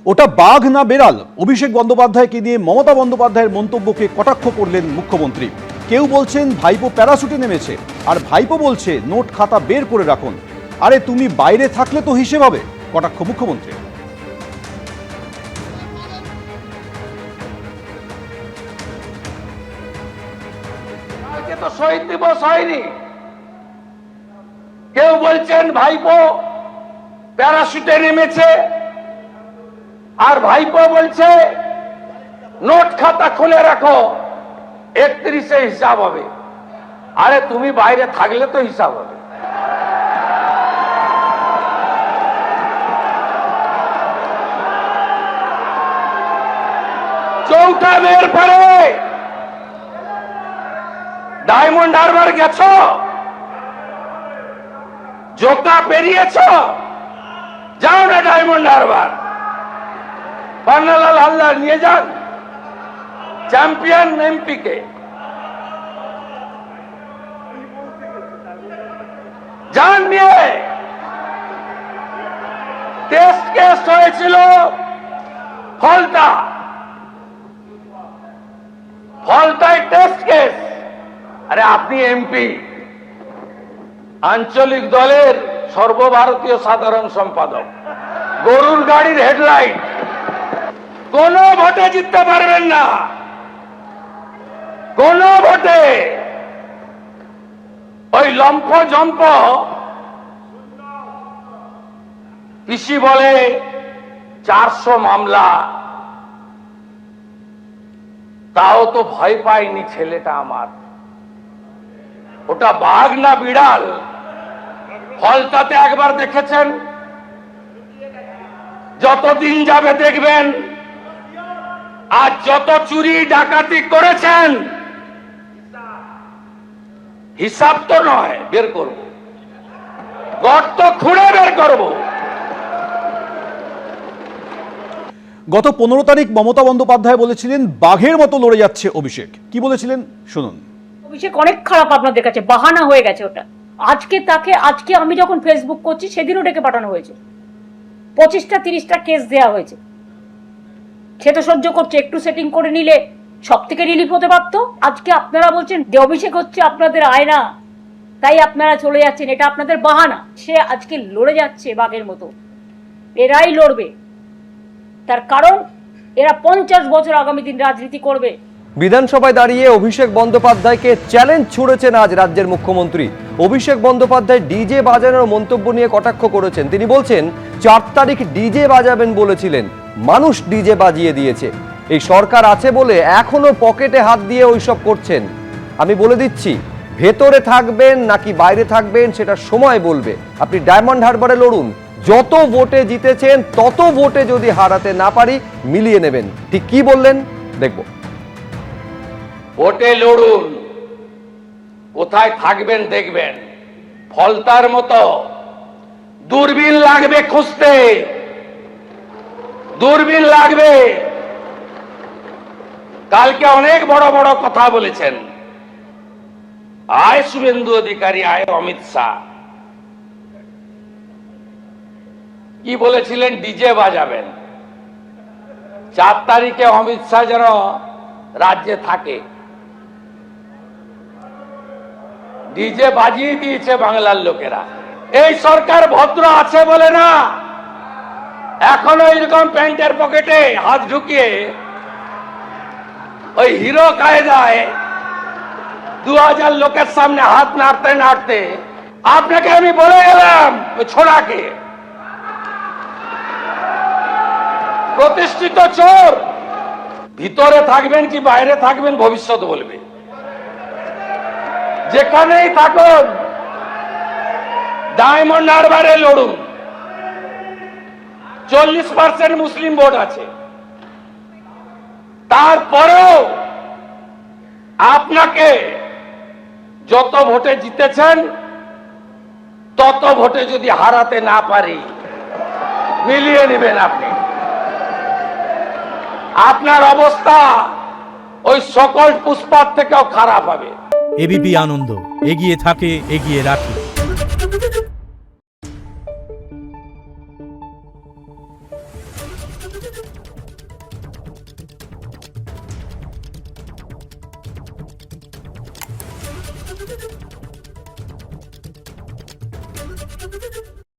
ওটা বাঘ না বেড়াল? অভিষেক বন্দ্যোপাধ্যায়কে নিয়ে মমতা বন্দ্যোপাধ্যায়ের মন্তব্যকে কটাক্ষ করলেন মুখ্যমন্ত্রী। কেউ বলছেন ভাইপো প্যারাশুটে নেমেছে, আর ভাইপো বলছে নোট খাতা বের করে রাখুন। আরে তুমি বাইরে থাকলে তো হিসেব হবে, কটাক্ষ মুখ্যমন্ত্রী। কালকে তো শহীদ দিবস হয়নি, কেউ বলছেন ভাইপো প্যারাশুটে নেমেছে, আর ভাইপো বলছে নোট খাতা খুলে রাখো, 31-এ হিসাব হবে। আরে তুমি বাইরে থাকলে তো হিসাব হবে। চৌঠা মেয়ের পরে ডায়মন্ড হারবার গেছো, জোকা পেরিয়েছ, যাও না ডায়মন্ড হারবার, পান্নালাল হালদার নিয়ে যান চ্যাম্পিয়ন এমপি কে, যান নিয়ে। টেস্ট কেস হয়েছিল ফলতায় টেস্ট কেস। আরে আপনি এমপি, আঞ্চলিক দলের সর্বভারতীয় সাধারণ সম্পাদক, গরুর গাড়ির হেডলাইট, কোন ভোটে জিততে পারবেন না, কোন ভোটে। ওই লম্ফ জম্প পিসি বলে 400 মামলা, তাও তো ভয় পায়নি ছেলেটা আমার। ওটা বাঘ না বিড়াল? ফলতাতে একবার দেখেছেন, যতদিন যাবে দেখবেন। আর যত চুরি ডাকাতি করেছেন, হিসাব তো নয়, বের করব, গর্ত খুঁড়ে বের করব। গত 15 তারিখ মমতা বন্দ্যোপাধ্যায় বলেছিলেন বাঘের মতো লড়ে যাচ্ছে অভিষেক। কি বলেছিলেন শুনুন। অভিষেক অনেক খারাপ আপনাদের কাছে, বাহানা হয়ে গেছে ওটা। আজকে আমি যখন ফেসবুক করছি সেদিনও ডেকে পাঠানো হয়েছে, 25টা 30টা কেস দেওয়া হয়েছে। সে তো সহ্য করছে, একটু সেটিং করে নিলে সব থেকে রিলিফ হতে পারতো। আজকে আপনারা বলছেন যে অভিষেক হচ্ছে আপনাদের আয়না, তাই আপনারা চলে যাচ্ছেন, এটা আপনাদের বাহানা। সে আজকে লড়ে যাচ্ছে বাঘের মতো, এরাই লড়বে। তার কারণ এরা 50 বছর আগামী দিন রাজনীতি করবে। বিধানসভায় দাঁড়িয়ে অভিষেক বন্দ্যোপাধ্যায়কে চ্যালেঞ্জ ছুড়েছেন আজ রাজ্যের মুখ্যমন্ত্রী। অভিষেক বন্দ্যোপাধ্যায় ডিজে বাজানোর মন্তব্য নিয়ে কটাক্ষ করেছেন। তিনি বলছেন 4 তারিখ ডিজে বাজাবেন বলেছিলেন, মানুষ ডিজে বাজিয়ে দিয়েছে। এই সরকার আছে বলে এখনো পকেটে হাত দিয়ে ওইসব করছেন। আমি বলে দিচ্ছি, ভেতরে থাকবেন নাকি বাইরে থাকবেন সেটা সময় বলবে। আপনি ডায়মন্ড হারবারে লড়ুন, যত ভোটে জিতেছেন তত ভোটে যদি হারাতে না পারি মিলিয়ে নেবেন। ঠিক কি বললেন দেখব। ভোটে লড়ুন, কোথায় থাকবেন দেখবেন। ফলতার মতো দূরবীন লাগবে খুঁজতে, দূরবীন লাগবে। কালকে অনেক বড় বড় কথা বলেছেন, আয় শুভেন্দু অধিকারী, আয় অমিত শাহ। কি বলেছিলেন? ডিজে বাজাবেন। 4 তারিখে অমিত শাহ যেন রাজ্যে থাকে। ডিজে বাজিয়ে দিয়েছে বাংলার লোকেরা। এই সরকার ভদ্র আছে বলে না, এখনো এরকম প্যান্টের পকেটে হাত ঢুকিয়ে ওই হিরো কায়দায় 2000 লোকের সামনে হাত নাড়তে নাড়তে। আপনাকে আমি বলে গেলাম, ওই ছোড়াকে, প্রতিষ্ঠিত চোর, ভিতরে থাকবেন কি বাইরে থাকবেন ভবিষ্যৎ বলবে। যেখানেই থাকুন, ডায়মন্ড হারবারে লড়ুন। 40% মুসলিম ভোট আছে, তারপরেও আপনাকে যত ভোটে জিতেছেন তত ভোটে যদি হারাতে না পারি, মিলিয়ে নেবেন আপনি। আপনার অবস্থা ওই সকল পুষ্পার থেকেও খারাপ হবে। এবিপি আনন্দ, এগিয়ে থাকে, এগিয়ে রাখে।